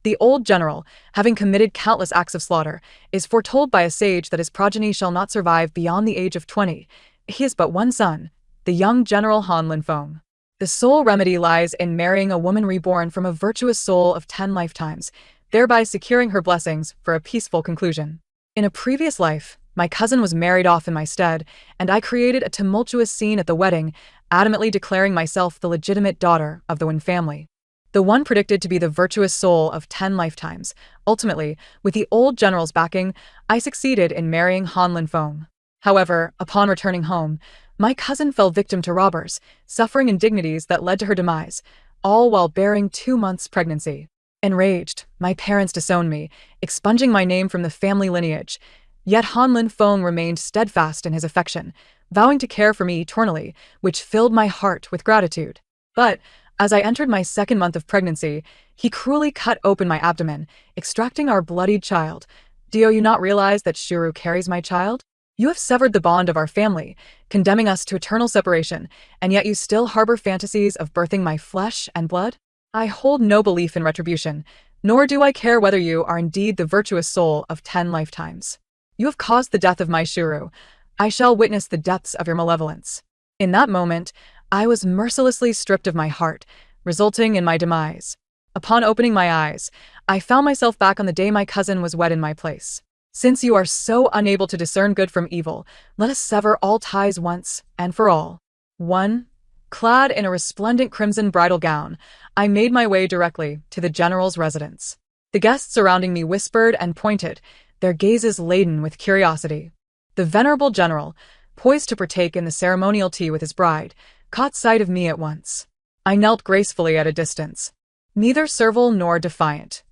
The old general, having committed countless acts of slaughter, is foretold by a sage that his progeny shall not survive beyond the age of 20. He has but one son, the young General Han Linfeng. The sole remedy lies in marrying a woman reborn from a virtuous soul of 10 lifetimes, thereby securing her blessings for a peaceful conclusion. In a previous life, my cousin was married off in my stead, and I created a tumultuous scene at the wedding, adamantly declaring myself the legitimate daughter of the Wen family. The one predicted to be the virtuous soul of 10 lifetimes. Ultimately, with the old general's backing, I succeeded in marrying Han Linfeng. However, upon returning home, my cousin fell victim to robbers, suffering indignities that led to her demise, all while bearing 2 months' pregnancy. Enraged, my parents disowned me, expunging my name from the family lineage. Yet Han Linfeng remained steadfast in his affection, vowing to care for me eternally, which filled my heart with gratitude. But, as I entered my 2nd month of pregnancy, he cruelly cut open my abdomen, extracting our bloodied child. Do you not realize that Shuru carries my child? You have severed the bond of our family, condemning us to eternal separation, and yet you still harbor fantasies of birthing my flesh and blood? I hold no belief in retribution, nor do I care whether you are indeed the virtuous soul of 10 lifetimes. You have caused the death of my Shuru. I shall witness the depths of your malevolence. In that moment, I was mercilessly stripped of my heart, resulting in my demise. Upon opening my eyes, I found myself back on the day my cousin was wed in my place. Since you are so unable to discern good from evil, let us sever all ties once and for all. 1. Clad in a resplendent crimson bridal gown, I made my way directly to the general's residence. The guests surrounding me whispered and pointed, their gazes laden with curiosity. The venerable general, poised to partake in the ceremonial tea with his bride, caught sight of me at once. I knelt gracefully at a distance, neither servile nor defiant.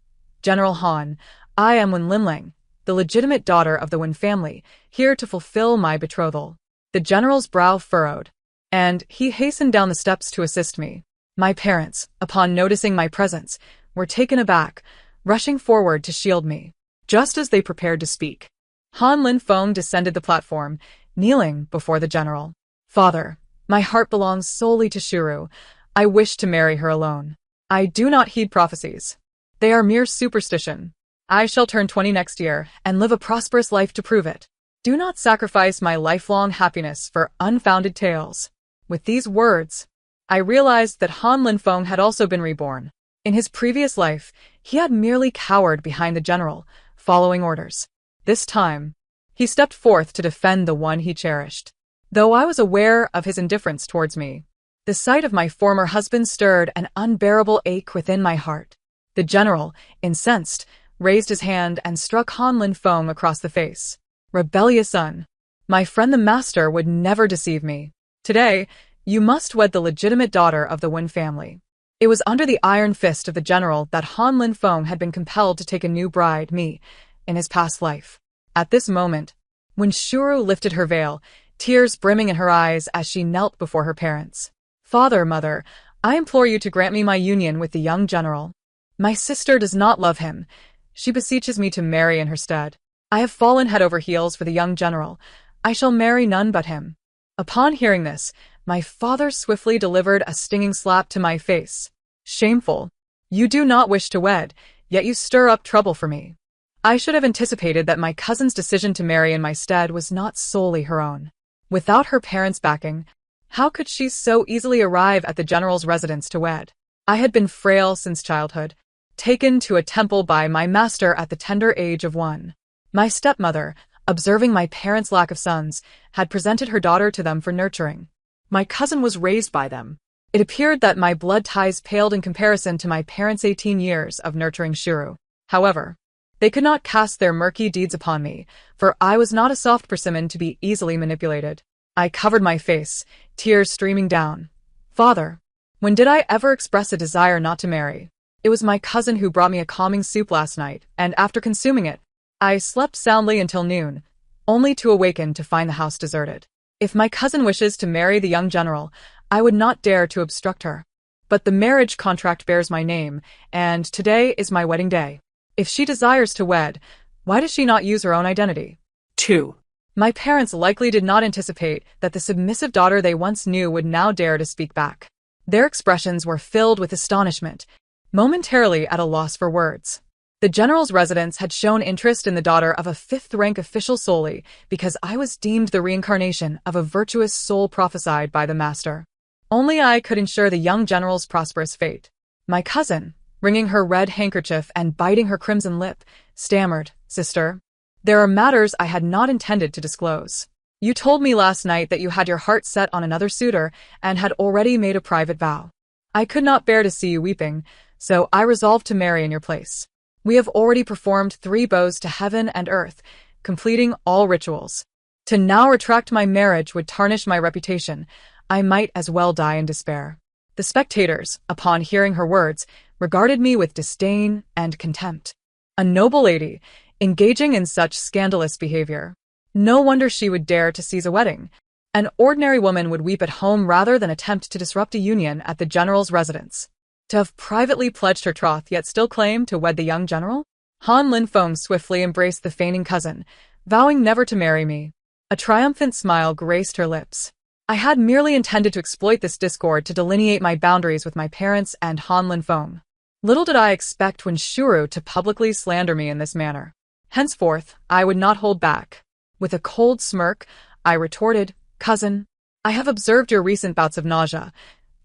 General Han, I am Wen Linlang, the legitimate daughter of the Wen family, here to fulfill my betrothal. The general's brow furrowed, and he hastened down the steps to assist me. My parents, upon noticing my presence, were taken aback, rushing forward to shield me. Just as they prepared to speak, Han Linfeng descended the platform, kneeling before the general. Father, my heart belongs solely to Shuru. I wish to marry her alone. I do not heed prophecies. They are mere superstition. I shall turn 20 next year and live a prosperous life to prove it. Do not sacrifice my lifelong happiness for unfounded tales. With these words, I realized that Han Linfeng had also been reborn. In his previous life, he had merely cowered behind the general, following orders. This time, he stepped forth to defend the one he cherished. Though I was aware of his indifference towards me, the sight of my former husband stirred an unbearable ache within my heart. The general, incensed, raised his hand and struck Han Linfeng across the face. Rebellious son, my friend the master would never deceive me. Today, you must wed the legitimate daughter of the Wen family. It was under the iron fist of the general that Han Linfeng had been compelled to take a new bride, me, in his past life. At this moment, when Shuru lifted her veil, tears brimming in her eyes as she knelt before her parents. Father, mother, I implore you to grant me my union with the young general. My sister does not love him. She beseeches me to marry in her stead. I have fallen head over heels for the young general. I shall marry none but him. Upon hearing this, my father swiftly delivered a stinging slap to my face. Shameful. You do not wish to wed, yet you stir up trouble for me. I should have anticipated that my cousin's decision to marry in my stead was not solely her own. Without her parents' backing, how could she so easily arrive at the general's residence to wed? I had been frail since childhood, taken to a temple by my master at the tender age of 1. My stepmother, observing my parents' lack of sons, had presented her daughter to them for nurturing. My cousin was raised by them. It appeared that my blood ties paled in comparison to my parents' 18 years of nurturing Shuru. However, they could not cast their murky deeds upon me, for I was not a soft persimmon to be easily manipulated. I covered my face, tears streaming down. Father, when did I ever express a desire not to marry? It was my cousin who brought me a calming soup last night, and after consuming it, I slept soundly until noon, only to awaken to find the house deserted. If my cousin wishes to marry the young general, I would not dare to obstruct her. But the marriage contract bears my name, and today is my wedding day. If she desires to wed, why does she not use her own identity? 2. My parents likely did not anticipate that the submissive daughter they once knew would now dare to speak back. Their expressions were filled with astonishment, momentarily at a loss for words. The general's residence had shown interest in the daughter of a fifth-rank official solely because I was deemed the reincarnation of a virtuous soul prophesied by the master. Only I could ensure the young general's prosperous fate. My cousin, wringing her red handkerchief and biting her crimson lip, stammered, "Sister, there are matters I had not intended to disclose. You told me last night that you had your heart set on another suitor and had already made a private vow. I could not bear to see you weeping, so I resolved to marry in your place. We have already performed 3 vows to heaven and earth, completing all rituals. To now retract my marriage would tarnish my reputation. I might as well die in despair." The spectators, upon hearing her words, regarded me with disdain and contempt. A noble lady, engaging in such scandalous behavior. No wonder she would dare to seize a wedding. An ordinary woman would weep at home rather than attempt to disrupt a union at the general's residence. To have privately pledged her troth yet still claim to wed the young general? Han Linfeng swiftly embraced the feigning cousin, vowing never to marry me. A triumphant smile graced her lips. I had merely intended to exploit this discord to delineate my boundaries with my parents and Han Linfeng. Little did I expect Wenshuru to publicly slander me in this manner. Henceforth, I would not hold back. With a cold smirk, I retorted, "Cousin, I have observed your recent bouts of nausea.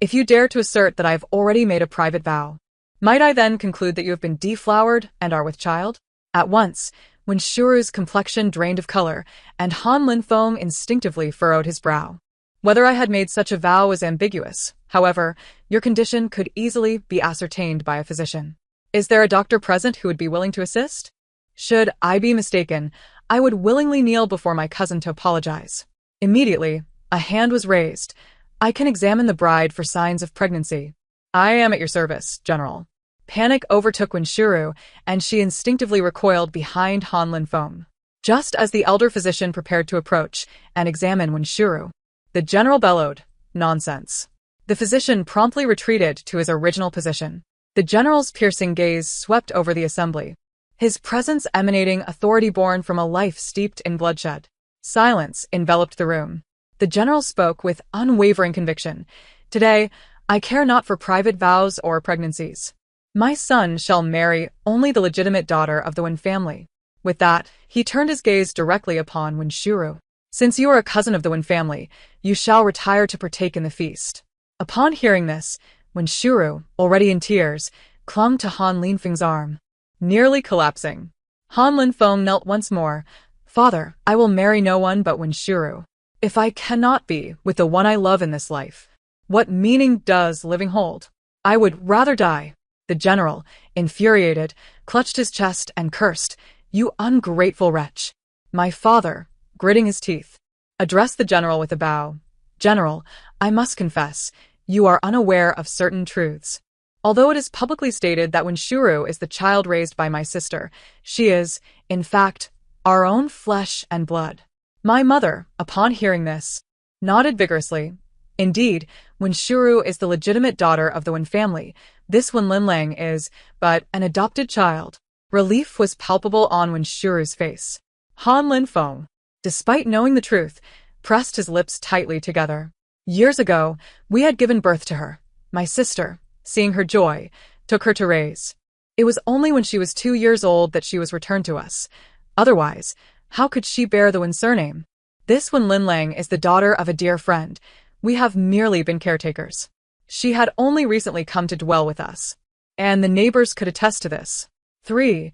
If you dare to assert that I have already made a private vow, might I then conclude that you have been deflowered and are with child?" At once, Wenshuru's complexion drained of color, and Han Linfeng instinctively furrowed his brow. Whether I had made such a vow was ambiguous. However, your condition could easily be ascertained by a physician. Is there a doctor present who would be willing to assist? Should I be mistaken, I would willingly kneel before my cousin to apologize. Immediately, a hand was raised. "I can examine the bride for signs of pregnancy." "I am at your service, General." Panic overtook Wenshuru, and she instinctively recoiled behind Han Linfeng. Just as the elder physician prepared to approach and examine Wenshuru, the general bellowed, "Nonsense." The physician promptly retreated to his original position. The general's piercing gaze swept over the assembly, his presence emanating authority born from a life steeped in bloodshed. Silence enveloped the room. The general spoke with unwavering conviction. "Today, I care not for private vows or pregnancies. My son shall marry only the legitimate daughter of the Wen family." With that, he turned his gaze directly upon Wenshuru. "Since you are a cousin of the Wen family, you shall retire to partake in the feast." Upon hearing this, Wenshuru, already in tears, clung to Han Linfeng's arm. Nearly collapsing, Han Linfeng knelt once more. "Father, I will marry no one but Wenshuru. If I cannot be with the one I love in this life, what meaning does living hold? I would rather die." The general, infuriated, clutched his chest and cursed, "You ungrateful wretch." My father, gritting his teeth, addressed the general with a bow. "General, I must confess, you are unaware of certain truths. Although it is publicly stated that Wenshuru is the child raised by my sister, she is, in fact, our own flesh and blood." My mother, upon hearing this, nodded vigorously. "Indeed, Wenshuru is the legitimate daughter of the Wen family. This Wen Linlang is but an adopted child." Relief was palpable on Wenshuru's face. Han Linfeng, despite knowing the truth, pressed his lips tightly together. "Years ago, we had given birth to her. My sister, seeing her joy, took her to raise. It was only when she was 2 years old that she was returned to us. Otherwise, how could she bear the Wen surname? This Wen Linlang is the daughter of a dear friend. We have merely been caretakers. She had only recently come to dwell with us, and the neighbors could attest to this." 3.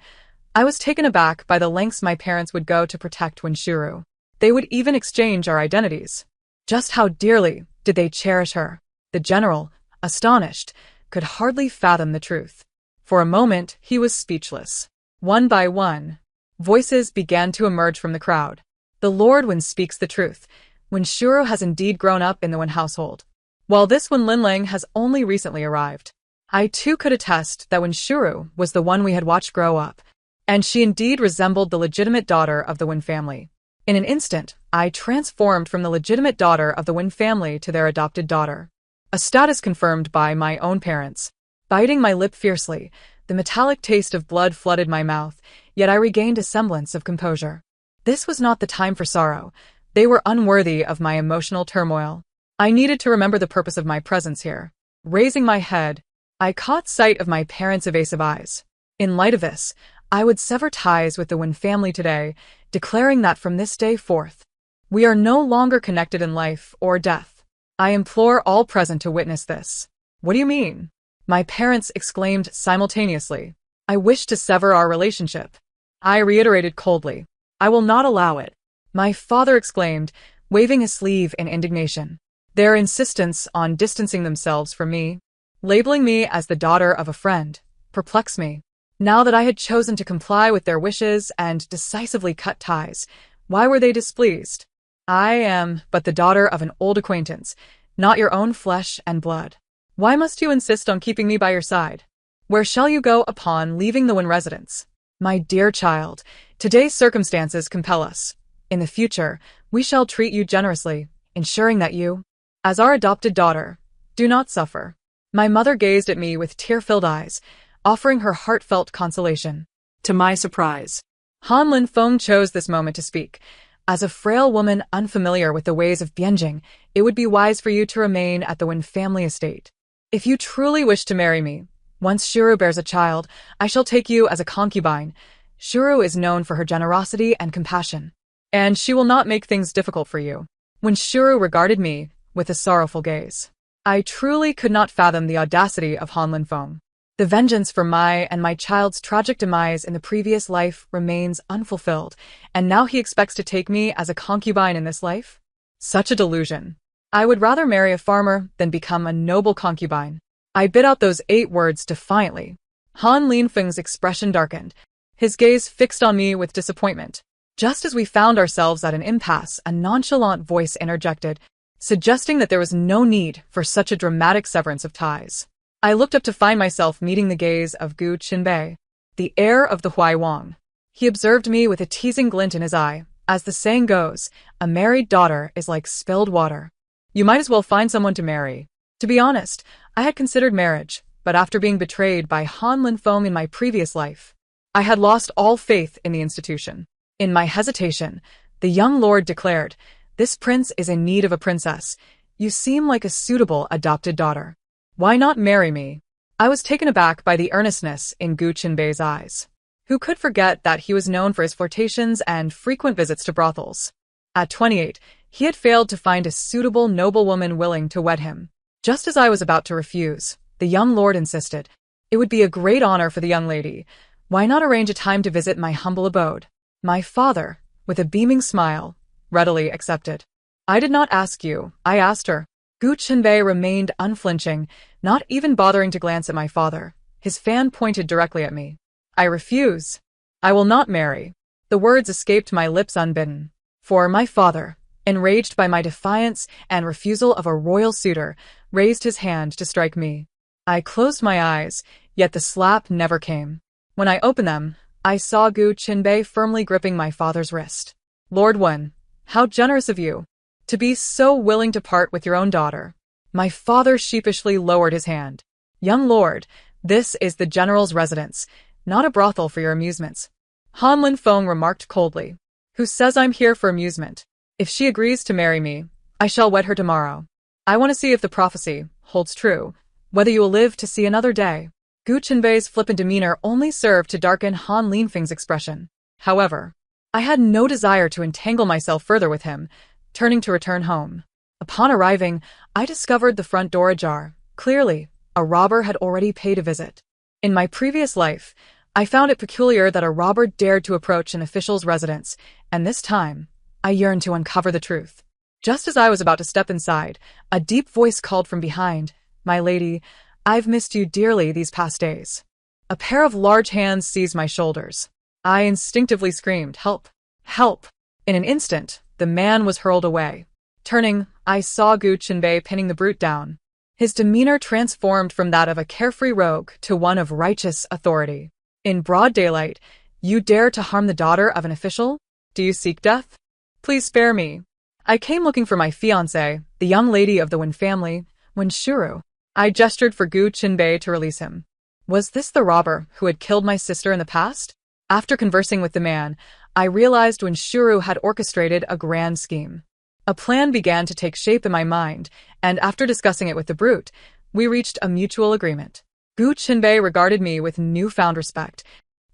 I was taken aback by the lengths my parents would go to protect Wenshuru. They would even exchange our identities. Just how dearly did they cherish her? The general, astonished, could hardly fathom the truth. For a moment, he was speechless. One by one, voices began to emerge from the crowd. "The Lord Wen speaks the truth. Wenshuru has indeed grown up in the Wen household, while this Wen Linlang has only recently arrived. I too could attest that Wenshuru was the one we had watched grow up, and she indeed resembled the legitimate daughter of the Wen family. In an instant, I transformed from the legitimate daughter of the Wen family to their adopted daughter, a status confirmed by my own parents. Biting my lip fiercely, the metallic taste of blood flooded my mouth, yet I regained a semblance of composure. This was not the time for sorrow. They were unworthy of my emotional turmoil. I needed to remember the purpose of my presence here. Raising my head, I caught sight of my parents' evasive eyes. In light of this, I would sever ties with the Wynn family today, declaring that from this day forth, we are no longer connected in life or death. I implore all present to witness this. What do you mean? My parents exclaimed simultaneously. I wish to sever our relationship. I reiterated coldly. I will not allow it. My father exclaimed, waving his sleeve in indignation. Their insistence on distancing themselves from me, labeling me as the daughter of a friend, perplexed me. Now that I had chosen to comply with their wishes and decisively cut ties, why were they displeased? I am but the daughter of an old acquaintance, not your own flesh and blood. Why must you insist on keeping me by your side? Where shall you go upon leaving the Wynn residence? My dear child, today's circumstances compel us. In the future, we shall treat you generously, ensuring that you, as our adopted daughter, do not suffer. My mother gazed at me with tear-filled eyes, offering her heartfelt consolation. To my surprise, Han Lin Feng chose this moment to speak. As a frail woman unfamiliar with the ways of Bianjing, it would be wise for you to remain at the Wynn family estate. If you truly wish to marry me, once Shuru bears a child, I shall take you as a concubine. Shuru is known for her generosity and compassion, and she will not make things difficult for you. When Shuru regarded me with a sorrowful gaze, I truly could not fathom the audacity of Han Lin Feng. The vengeance for my child's tragic demise in the previous life remains unfulfilled, and now he expects to take me as a concubine in this life? Such a delusion. I would rather marry a farmer than become a noble concubine. I bit out those 8 words defiantly. Han Lin Feng's expression darkened, his gaze fixed on me with disappointment. Just as we found ourselves at an impasse, a nonchalant voice interjected, suggesting that there was no need for such a dramatic severance of ties. I looked up to find myself meeting the gaze of Gu Qinbei, the heir of the Huai Wang. He observed me with a teasing glint in his eye. As the saying goes, a married daughter is like spilled water. You might as well find someone to marry. To be honest, I had considered marriage, but after being betrayed by Han Lin Feng in my previous life, I had lost all faith in the institution. In my hesitation, the young lord declared, "This prince is in need of a princess. You seem like a suitable adopted daughter. Why not marry me?" I was taken aback by the earnestness in Gu Qinbei's eyes. Who could forget that he was known for his flirtations and frequent visits to brothels? At 28, he had failed to find a suitable noblewoman willing to wed him. Just as I was about to refuse, the young lord insisted. It would be a great honor for the young lady. Why not arrange a time to visit my humble abode? My father, with a beaming smile, readily accepted. I did not ask you, I asked her. Gu Qinbei remained unflinching, not even bothering to glance at my father. His fan pointed directly at me. I refuse. I will not marry. The words escaped my lips unbidden. For my father, enraged by my defiance and refusal of a royal suitor, raised his hand to strike me. I closed my eyes, yet the slap never came. When I opened them, I saw Gu Qinbei firmly gripping my father's wrist. Lord Wen, how generous of you, to be so willing to part with your own daughter. My father sheepishly lowered his hand. Young lord, this is the general's residence, not a brothel for your amusements. Han Lin Feng remarked coldly. Who says I'm here for amusement? If she agrees to marry me, I shall wed her tomorrow. I want to see if the prophecy holds true, whether you will live to see another day. Gu Qinbei's flippant demeanor only served to darken Han Lin Feng's expression. However, I had no desire to entangle myself further with him, turning to return home. Upon arriving, I discovered the front door ajar. Clearly, a robber had already paid a visit. In my previous life, I found it peculiar that a robber dared to approach an official's residence, and this time, I yearned to uncover the truth. Just as I was about to step inside, a deep voice called from behind, "My lady, I've missed you dearly these past days." A pair of large hands seized my shoulders. I instinctively screamed, "Help! Help!" In an instant, the man was hurled away. Turning, I saw Gu Qinbei pinning the brute down. His demeanor transformed from that of a carefree rogue to one of righteous authority. In broad daylight, you dare to harm the daughter of an official? Do you seek death? Please spare me. I came looking for my fiancée, the young lady of the Wen family, Wen Shuru. I gestured for Gu Qinbei to release him. Was this the robber who had killed my sister in the past? After conversing with the man, I realized Wen Shuru had orchestrated a grand scheme. A plan began to take shape in my mind, and after discussing it with the brute, we reached a mutual agreement. Gu Qinbei regarded me with newfound respect,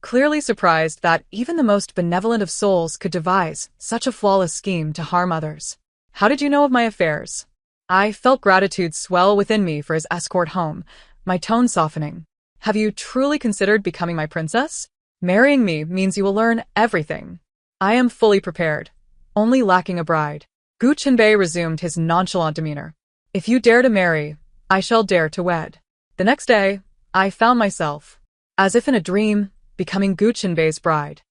clearly surprised that even the most benevolent of souls could devise such a flawless scheme to harm others. How did you know of my affairs? I felt gratitude swell within me for his escort home, my tone softening. Have you truly considered becoming my princess? Marrying me means you will learn everything. I am fully prepared, only lacking a bride. Gu Qinbei resumed his nonchalant demeanor. If you dare to marry, I shall dare to wed. The next day, I found myself, as if in a dream, becoming Gu Qinbei's bride.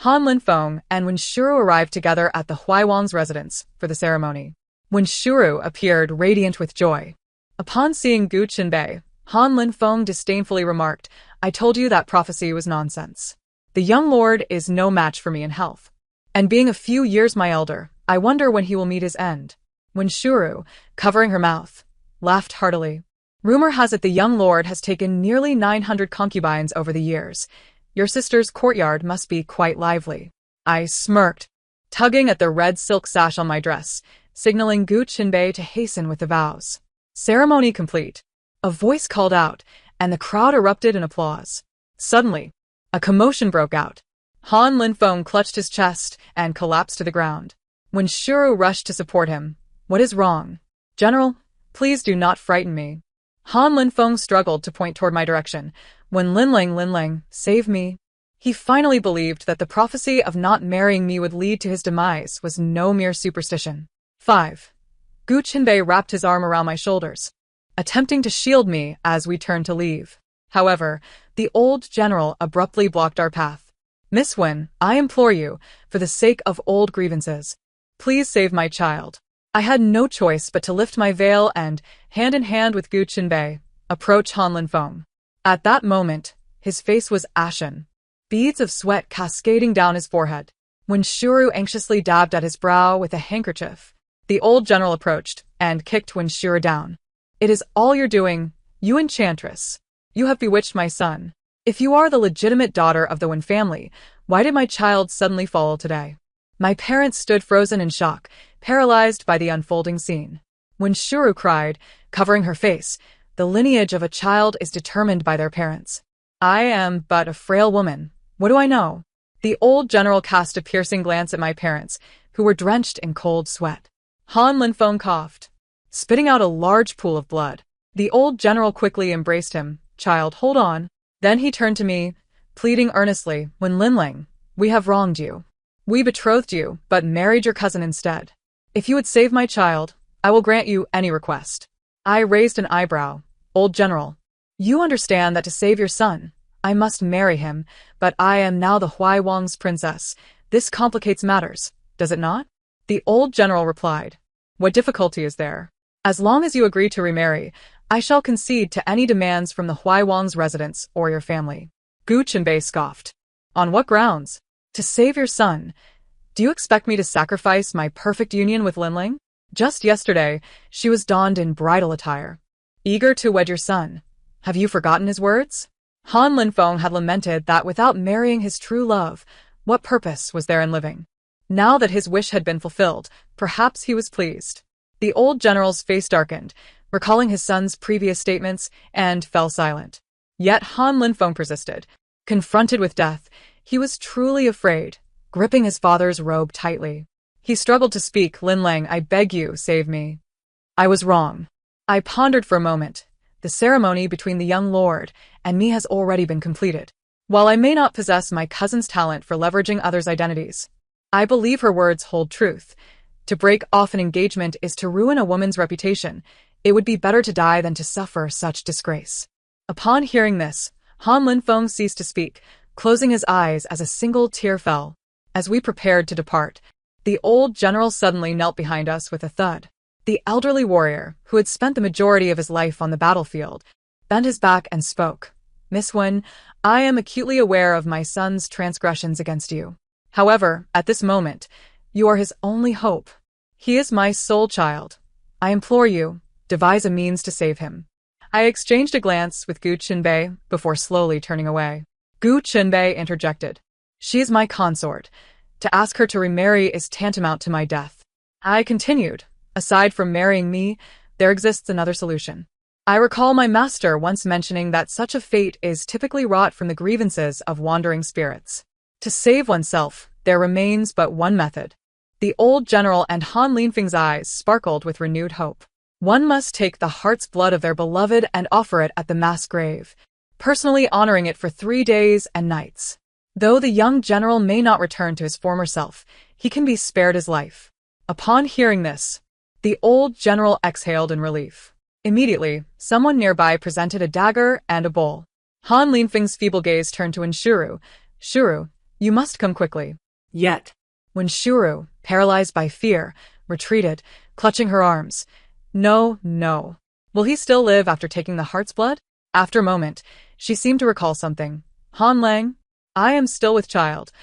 Han Linfeng and Wen Shuru arrived together at the Huaiwang's residence for the ceremony. Wen Shuru appeared radiant with joy. Upon seeing Gu Qinbei, Han Linfeng disdainfully remarked, I told you that prophecy was nonsense. The young lord is no match for me in health. And being a few years my elder, I wonder when he will meet his end. Wen Shuru, covering her mouth, laughed heartily. Rumor has it the young lord has taken nearly 900 concubines over the years. Your sister's courtyard must be quite lively. I smirked, tugging at the red silk sash on my dress, signaling Gu Qinbei to hasten with the vows. Ceremony complete. A voice called out, and the crowd erupted in applause. Suddenly, a commotion broke out. Han Linfeng clutched his chest and collapsed to the ground. Wen Shuru rushed to support him. What is wrong? General, please do not frighten me. Han Linfeng struggled to point toward my direction. When Linling, save me. He finally believed that the prophecy of not marrying me would lead to his demise was no mere superstition. 5. Gu Qinbei wrapped his arm around my shoulders, attempting to shield me as we turned to leave. However, the old general abruptly blocked our path. Miss Wen, I implore you, for the sake of old grievances, please save my child. I had no choice but to lift my veil and, hand in hand with Gu Qinbei, approach Han Linfeng. At that moment, his face was ashen, beads of sweat cascading down his forehead. When Shuru anxiously dabbed at his brow with a handkerchief, the old general approached and kicked Wen Shuru down. It is all you're doing, you enchantress. You have bewitched my son. If you are the legitimate daughter of the Wen family, why did my child suddenly fall today? My parents stood frozen in shock, paralyzed by the unfolding scene. When Shuru cried, covering her face, the lineage of a child is determined by their parents. I am but a frail woman. What do I know? The old general cast a piercing glance at my parents, who were drenched in cold sweat. Han Linfeng coughed, spitting out a large pool of blood. The old general quickly embraced him. Child, hold on. Then he turned to me, pleading earnestly, Wen Linling, we have wronged you. We betrothed you, but married your cousin instead. If you would save my child, I will grant you any request. I raised an eyebrow. Old general, you understand that to save your son, I must marry him, but I am now the Huaiwang's princess. This complicates matters, does it not? The old general replied. What difficulty is there? As long as you agree to remarry, I shall concede to any demands from the Huaiwang's residents or your family. Gu Qinbei scoffed. On what grounds? To save your son. Do you expect me to sacrifice my perfect union with Linling? Just yesterday, she was donned in bridal attire, eager to wed your son. Have you forgotten his words? Han Linfeng had lamented that without marrying his true love, what purpose was there in living? Now that his wish had been fulfilled, perhaps he was pleased. The old general's face darkened, recalling his son's previous statements, and fell silent. Yet Han Linfeng persisted. Confronted with death, he was truly afraid, gripping his father's robe tightly. He struggled to speak. Linling, I beg you, save me. I was wrong. I pondered for a moment. The ceremony between the young lord and me has already been completed. While I may not possess my cousin's talent for leveraging others' identities, I believe her words hold truth. To break off an engagement is to ruin a woman's reputation. It would be better to die than to suffer such disgrace. Upon hearing this, Han Linfeng ceased to speak, closing his eyes as a single tear fell. As we prepared to depart, the old general suddenly knelt behind us with a thud. The elderly warrior, who had spent the majority of his life on the battlefield, bent his back and spoke. Miss Wen, I am acutely aware of my son's transgressions against you. However, at this moment, you are his only hope. He is my sole child. I implore you, devise a means to save him. I exchanged a glance with Gu Qinbei before slowly turning away. Gu Qinbei interjected. She is my consort. To ask her to remarry is tantamount to my death. I continued. Aside from marrying me, there exists another solution. I recall my master once mentioning that such a fate is typically wrought from the grievances of wandering spirits. To save oneself, there remains but one method. The old general and Han Linfeng's eyes sparkled with renewed hope. One must take the heart's blood of their beloved and offer it at the mass grave, personally honoring it for 3 days and nights. Though the young general may not return to his former self, he can be spared his life. Upon hearing this, the old general exhaled in relief. Immediately, someone nearby presented a dagger and a bowl. Han Linfeng's feeble gaze turned to Wenshuru. Shuru, you must come quickly. Yet. Wenshuru, paralyzed by fear, retreated, clutching her arms. No, no. Will he still live after taking the heart's blood? After a moment, she seemed to recall something. Han Lang? I am still with child.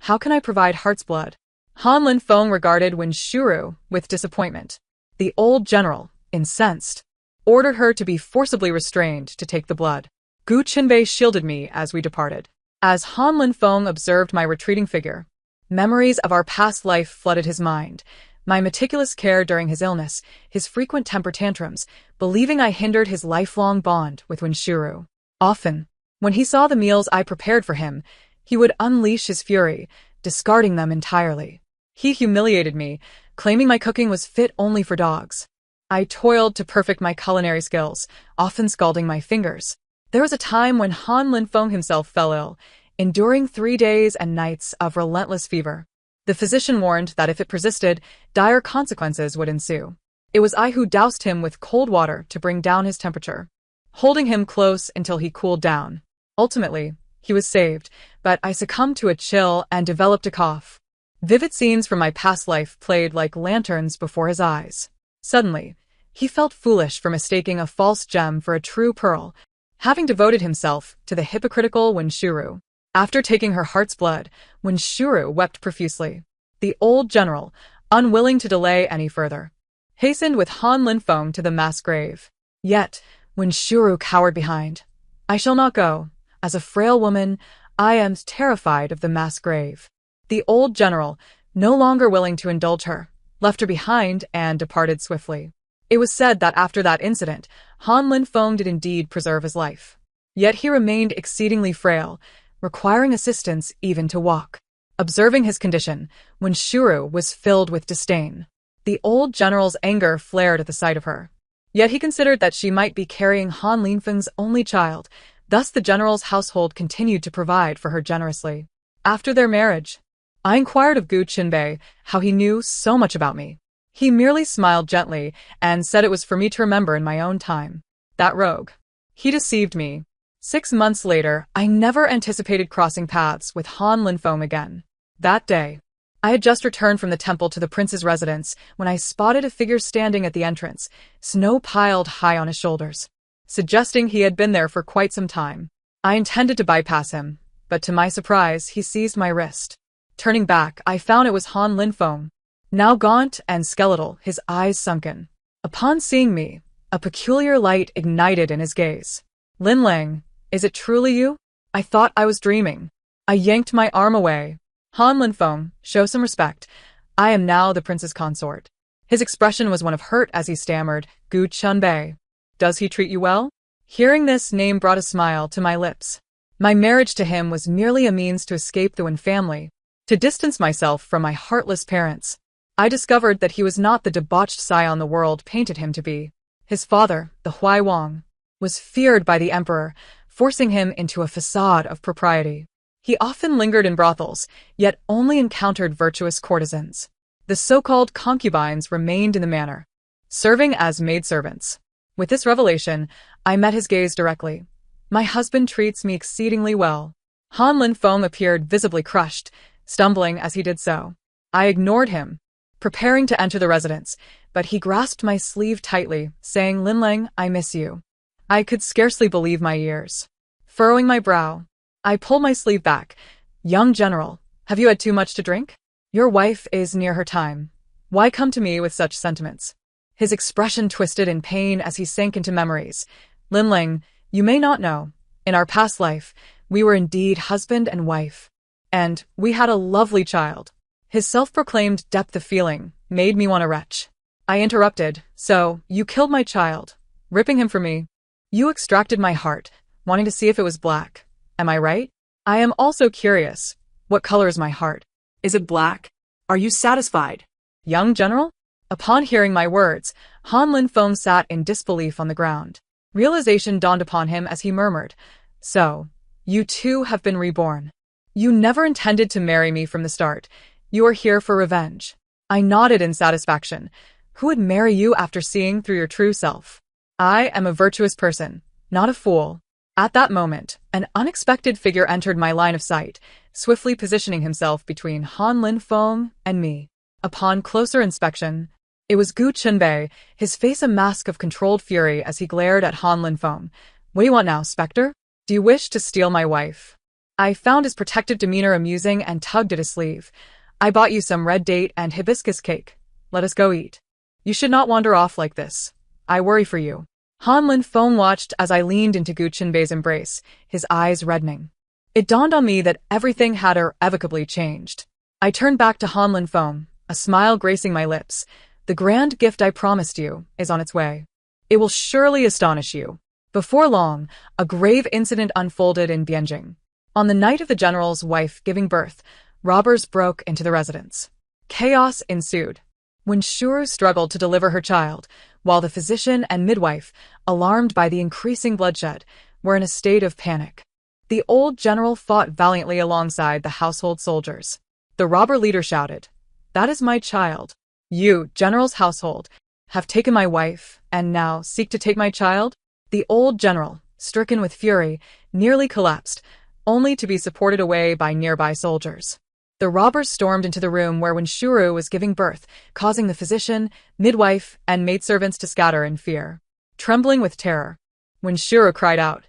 How can I provide heart's blood? Han Linfeng regarded Wenshuru with disappointment. The old general, incensed, ordered her to be forcibly restrained to take the blood. Gu Qinbei shielded me as we departed. As Han Linfeng observed my retreating figure, memories of our past life flooded his mind. My meticulous care during his illness, his frequent temper tantrums, believing I hindered his lifelong bond with Wenshuru. Often, when he saw the meals I prepared for him, he would unleash his fury, discarding them entirely. He humiliated me, claiming my cooking was fit only for dogs. I toiled to perfect my culinary skills, often scalding my fingers. There was a time when Han Linfeng himself fell ill, enduring 3 days and nights of relentless fever. The physician warned that if it persisted, dire consequences would ensue. It was I who doused him with cold water to bring down his temperature, holding him close until he cooled down. Ultimately, he was saved, but I succumbed to a chill and developed a cough. Vivid scenes from my past life played like lanterns before his eyes. Suddenly, he felt foolish for mistaking a false gem for a true pearl, having devoted himself to the hypocritical Wenshuru. After taking her heart's blood, Wenshuru wept profusely. The old general, unwilling to delay any further, hastened with Han Linfeng to the mass grave. Yet, Wenshuru cowered behind. I shall not go. As a frail woman, I am terrified of the mass grave. The old general, no longer willing to indulge her, left her behind and departed swiftly. It was said that after that incident, Han Linfeng did indeed preserve his life. Yet he remained exceedingly frail, requiring assistance even to walk. Observing his condition, Wenshuru was filled with disdain. The old general's anger flared at the sight of her. Yet he considered that she might be carrying Han Linfeng's only child, thus the general's household continued to provide for her generously. After their marriage, I inquired of Gu Qinbei how he knew so much about me. He merely smiled gently and said it was for me to remember in my own time. That rogue. He deceived me. 6 months later, I never anticipated crossing paths with Han Linfeng again. That day, I had just returned from the temple to the prince's residence when I spotted a figure standing at the entrance, snow piled high on his shoulders, suggesting he had been there for quite some time. I intended to bypass him, but to my surprise, he seized my wrist. Turning back, I found it was Han Linfeng, now gaunt and skeletal, his eyes sunken. Upon seeing me, a peculiar light ignited in his gaze. Lin Lang, is it truly you? I thought I was dreaming. I yanked my arm away. Han Linfeng, show some respect. I am now the prince's consort. His expression was one of hurt as he stammered, Gu Qinbei. Does he treat you well? Hearing this name brought a smile to my lips. My marriage to him was merely a means to escape the Wen family, to distance myself from my heartless parents. I discovered that he was not the debauched scion the world painted him to be. His father, the Huai Wang, was feared by the emperor, forcing him into a facade of propriety. He often lingered in brothels, yet only encountered virtuous courtesans. The so-called concubines remained in the manor, serving as maidservants. With this revelation, I met his gaze directly. My husband treats me exceedingly well. Han Linfeng appeared visibly crushed, stumbling as he did so. I ignored him, preparing to enter the residence, but he grasped my sleeve tightly, saying, Lin Lang, I miss you. I could scarcely believe my ears. Furrowing my brow, I pulled my sleeve back. Young general, have you had too much to drink? Your wife is near her time. Why come to me with such sentiments? His expression twisted in pain as he sank into memories. Lin Lang, you may not know, in our past life, we were indeed husband and wife. And we had a lovely child. His self-proclaimed depth of feeling made me want to retch. I interrupted, so, you killed my child, ripping him from me. You extracted my heart, wanting to see if it was black. Am I right? I am also curious. What color is my heart? Is it black? Are you satisfied? Young general? Upon hearing my words, Han Linfeng sat in disbelief on the ground. Realization dawned upon him as he murmured, "So, you too have been reborn. You never intended to marry me from the start. You are here for revenge." I nodded in satisfaction. Who would marry you after seeing through your true self? I am a virtuous person, not a fool. At that moment, an unexpected figure entered my line of sight, swiftly positioning himself between Han Linfeng and me. Upon closer inspection, it was Gu Chunbei, his face a mask of controlled fury as he glared at Han Linfeng. "What do you want now, Spectre? Do you wish to steal my wife?" I found his protective demeanor amusing and tugged at his sleeve. "I bought you some red date and hibiscus cake. Let us go eat. You should not wander off like this. I worry for you." Han Linfeng watched as I leaned into Gu Chunbei's embrace, his eyes reddening. It dawned on me that everything had irrevocably changed. I turned back to Han Linfeng, a smile gracing my lips. "The grand gift I promised you is on its way. It will surely astonish you." Before long, a grave incident unfolded in Bianjing. On the night of the general's wife giving birth, robbers broke into the residence. Chaos ensued. When Shuru struggled to deliver her child, while the physician and midwife, alarmed by the increasing bloodshed, were in a state of panic. The old general fought valiantly alongside the household soldiers. The robber leader shouted, "That is my child. You, general's household, have taken my wife, and now seek to take my child?" The old general, stricken with fury, nearly collapsed, only to be supported away by nearby soldiers. The robbers stormed into the room where Shuru was giving birth, causing the physician, midwife, and maidservants to scatter in fear. Trembling with terror, Shuru cried out,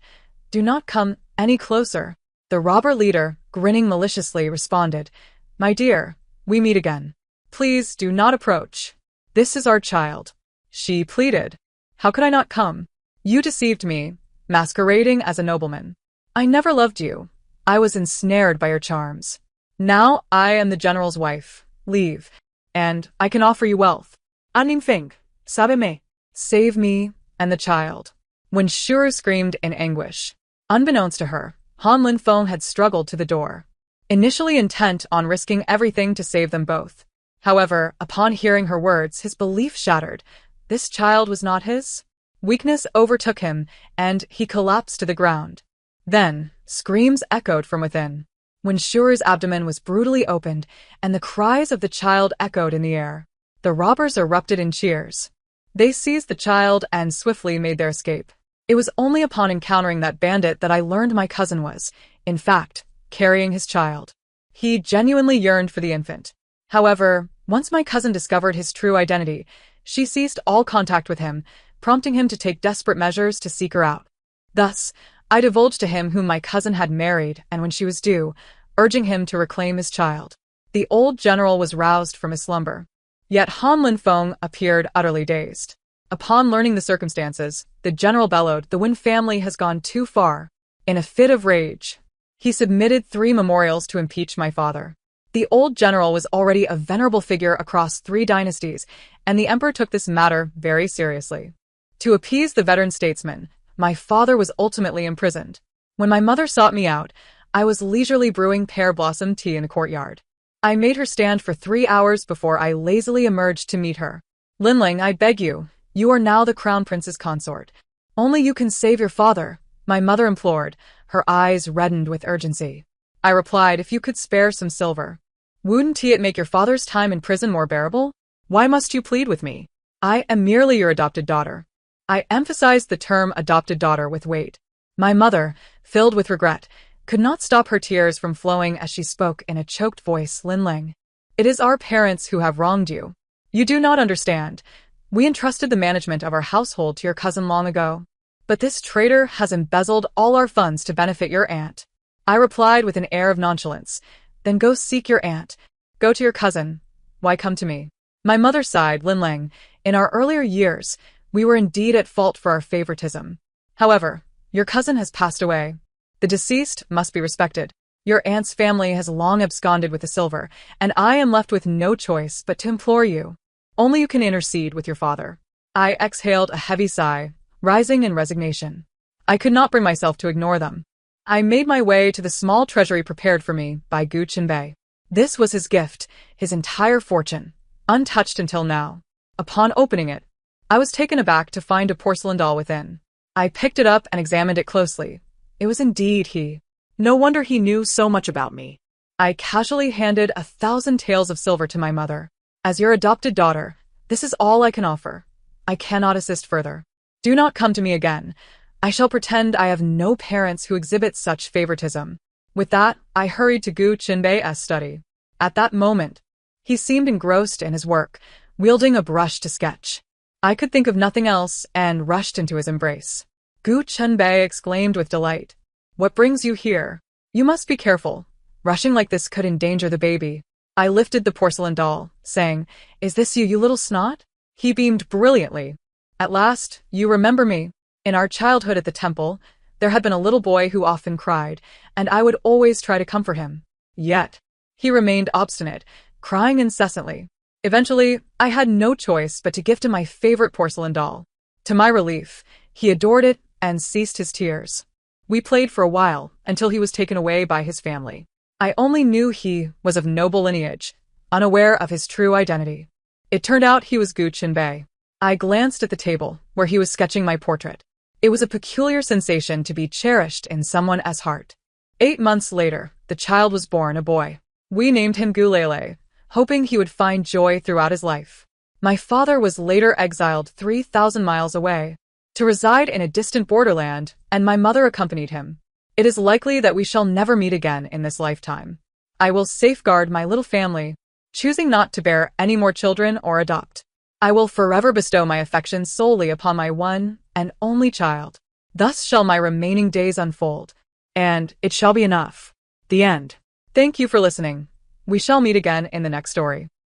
"Do not come any closer." The robber leader, grinning maliciously, responded, "My dear, we meet again. Please do not approach. This is our child." She pleaded, "How could I not come? You deceived me, masquerading as a nobleman. I never loved you. I was ensnared by your charms. Now I am the general's wife. Leave, and I can offer you wealth. Anim Fing, sabe me. Save me and the child." When Shuru screamed in anguish. Unbeknownst to her, Han Linfeng had struggled to the door, initially intent on risking everything to save them both. However, upon hearing her words, his belief shattered. This child was not his. Weakness overtook him, and he collapsed to the ground. Then, screams echoed from within. When Shuru's abdomen was brutally opened, and the cries of the child echoed in the air. The robbers erupted in cheers. They seized the child and swiftly made their escape. It was only upon encountering that bandit that I learned my cousin was, in fact, carrying his child. He genuinely yearned for the infant. However, once my cousin discovered his true identity, she ceased all contact with him, prompting him to take desperate measures to seek her out. Thus, I divulged to him whom my cousin had married and when she was due, urging him to reclaim his child. The old general was roused from his slumber. Yet Han Linfeng appeared utterly dazed. Upon learning the circumstances, the general bellowed, "The Wen family has gone too far." In a fit of rage, he submitted 3 memorials to impeach my father. The old general was already a venerable figure across 3 dynasties, and the emperor took this matter very seriously. To appease the veteran statesman, my father was ultimately imprisoned. When my mother sought me out, I was leisurely brewing pear blossom tea in the courtyard. I made her stand for 3 hours before I lazily emerged to meet her. "Linling, I beg you, you are now the crown prince's consort. Only you can save your father," my mother implored, her eyes reddened with urgency. I replied, "If you could spare some silver. Wouldn't it make your father's time in prison more bearable? Why must you plead with me? I am merely your adopted daughter." I emphasized the term adopted daughter with weight. My mother, filled with regret, could not stop her tears from flowing as she spoke in a choked voice. "Linling, it is our parents who have wronged you. You do not understand. We entrusted the management of our household to your cousin long ago. But this traitor has embezzled all our funds to benefit your aunt." I replied with an air of nonchalance, "Then go seek your aunt. Go to your cousin. Why come to me?" My mother sighed. "Linling, in our earlier years, we were indeed at fault for our favoritism. However, your cousin has passed away. The deceased must be respected. Your aunt's family has long absconded with the silver, and I am left with no choice but to implore you. Only you can intercede with your father." I exhaled a heavy sigh, rising in resignation. I could not bring myself to ignore them. I made my way to the small treasury prepared for me by Gu Qinbei. This was his gift, his entire fortune, untouched until now. Upon opening it, I was taken aback to find a porcelain doll within. I picked it up and examined it closely. It was indeed he. No wonder he knew so much about me. I casually handed 1,000 taels of silver to my mother. As your adopted daughter, this is all I can offer. I cannot assist further. Do not come to me again. I shall pretend I have no parents who exhibit such favoritism. With that, I hurried to Gu Qinbei's study. At that moment, he seemed engrossed in his work, wielding a brush to sketch. I could think of nothing else and rushed into his embrace. Gu Qinbei exclaimed with delight. What brings you here? You must be careful. Rushing like this could endanger the baby. I lifted the porcelain doll, saying, Is this you, you little snot? He beamed brilliantly. At last, you remember me. In our childhood at the temple, there had been a little boy who often cried, and I would always try to comfort him. Yet, he remained obstinate, crying incessantly. Eventually, I had no choice but to gift him my favorite porcelain doll. To my relief, he adored it and ceased his tears. We played for a while until he was taken away by his family. I only knew he was of noble lineage, unaware of his true identity. It turned out he was Gu Qinbei. I glanced at the table where he was sketching my portrait. It was a peculiar sensation to be cherished in someone as heart. 8 months later, the child was born, a boy. We named him Gu Lele, hoping he would find joy throughout his life. My father was later exiled 3,000 miles away to reside in a distant borderland, and my mother accompanied him. It is likely that we shall never meet again in this lifetime. I will safeguard my little family, choosing not to bear any more children or adopt. I will forever bestow my affection solely upon my one and only child. Thus shall my remaining days unfold, and it shall be enough. The end. Thank you for listening. We shall meet again in the next story.